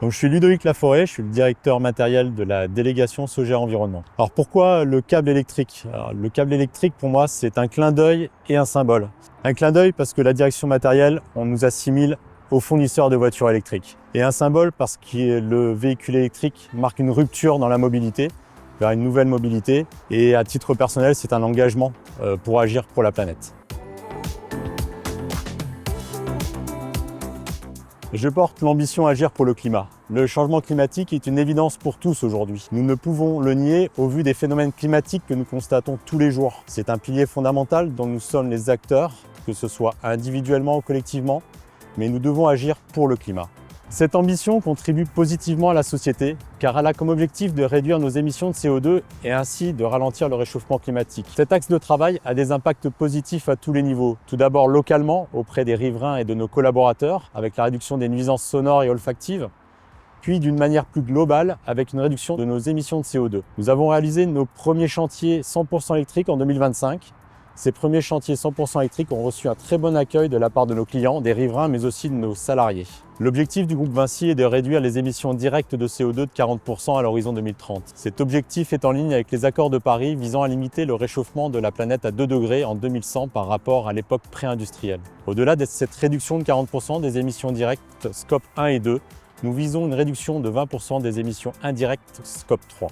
Donc, je suis Ludovic Laforêt, je suis le directeur matériel de la délégation Sogea Environnement. Alors pourquoi le câble électrique? Alors, le câble électrique pour moi c'est un clin d'œil et un symbole. Un clin d'œil parce que la direction matérielle, on nous assimile aux fournisseurs de voitures électriques. Et un symbole parce que le véhicule électrique marque une rupture dans la mobilité, vers une nouvelle mobilité. Et à titre personnel, c'est un engagement pour agir pour la planète. Je porte l'ambition Agir pour le climat. Le changement climatique est une évidence pour tous aujourd'hui. Nous ne pouvons le nier au vu des phénomènes climatiques que nous constatons tous les jours. C'est un pilier fondamental dont nous sommes les acteurs, que ce soit individuellement ou collectivement, mais nous devons agir pour le climat. Cette ambition contribue positivement à la société car elle a comme objectif de réduire nos émissions de CO2 et ainsi de ralentir le réchauffement climatique. Cet axe de travail a des impacts positifs à tous les niveaux. Tout d'abord localement auprès des riverains et de nos collaborateurs avec la réduction des nuisances sonores et olfactives, puis d'une manière plus globale avec une réduction de nos émissions de CO2. Nous avons réalisé nos premiers chantiers 100% électriques en 2025. Ces premiers chantiers 100% électriques ont reçu un très bon accueil de la part de nos clients, des riverains, mais aussi de nos salariés. L'objectif du groupe Vinci est de réduire les émissions directes de CO2 de 40% à l'horizon 2030. Cet objectif est en ligne avec les accords de Paris visant à limiter le réchauffement de la planète à 2 degrés en 2100 par rapport à l'époque pré-industrielle. Au-delà de cette réduction de 40% des émissions directes Scope 1 et 2, nous visons une réduction de 20% des émissions indirectes Scope 3.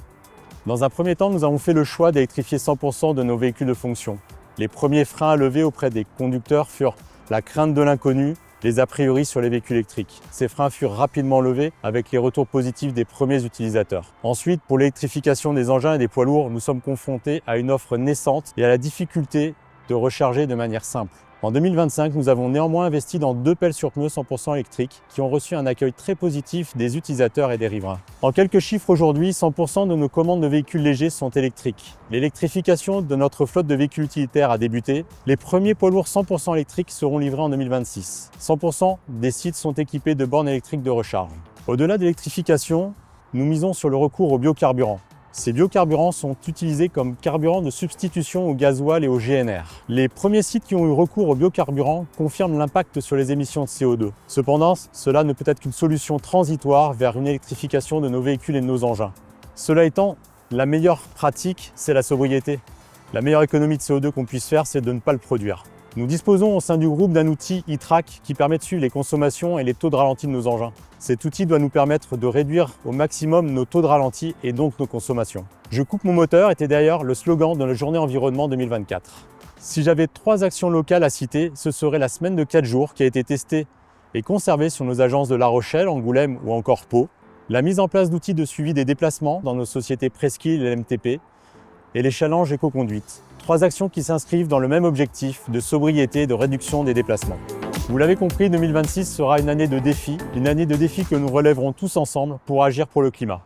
Dans un premier temps, nous avons fait le choix d'électrifier 100% de nos véhicules de fonction. Les premiers freins à lever auprès des conducteurs furent la crainte de l'inconnu, les a priori sur les véhicules électriques. Ces freins furent rapidement levés avec les retours positifs des premiers utilisateurs. Ensuite, pour l'électrification des engins et des poids lourds, nous sommes confrontés à une offre naissante et à la difficulté de recharger de manière simple. En 2025, nous avons néanmoins investi dans 2 pelles sur pneus 100% électriques qui ont reçu un accueil très positif des utilisateurs et des riverains. En quelques chiffres aujourd'hui, 100% de nos commandes de véhicules légers sont électriques. L'électrification de notre flotte de véhicules utilitaires a débuté. Les premiers poids lourds 100% électriques seront livrés en 2026. 100% des sites sont équipés de bornes électriques de recharge. Au-delà de l'électrification, nous misons sur le recours aux biocarburants. Ces biocarburants sont utilisés comme carburant de substitution au gasoil et au GNR. Les premiers sites qui ont eu recours aux biocarburants confirment l'impact sur les émissions de CO2. Cependant, cela ne peut être qu'une solution transitoire vers une électrification de nos véhicules et de nos engins. Cela étant, la meilleure pratique, c'est la sobriété. La meilleure économie de CO2 qu'on puisse faire, c'est de ne pas le produire. Nous disposons au sein du groupe d'un outil e-track qui permet de suivre les consommations et les taux de ralenti de nos engins. Cet outil doit nous permettre de réduire au maximum nos taux de ralenti et donc nos consommations. Je coupe mon moteur était d'ailleurs le slogan de la journée environnement 2024. Si j'avais 3 actions locales à citer, ce serait la semaine de 4 jours qui a été testée et conservée sur nos agences de La Rochelle, Angoulême ou encore Pau, la mise en place d'outils de suivi des déplacements dans nos sociétés Presqu'île et MTP et les challenges éco-conduite. 3 actions qui s'inscrivent dans le même objectif de sobriété et de réduction des déplacements. Vous l'avez compris, 2026 sera une année de défis que nous relèverons tous ensemble pour agir pour le climat.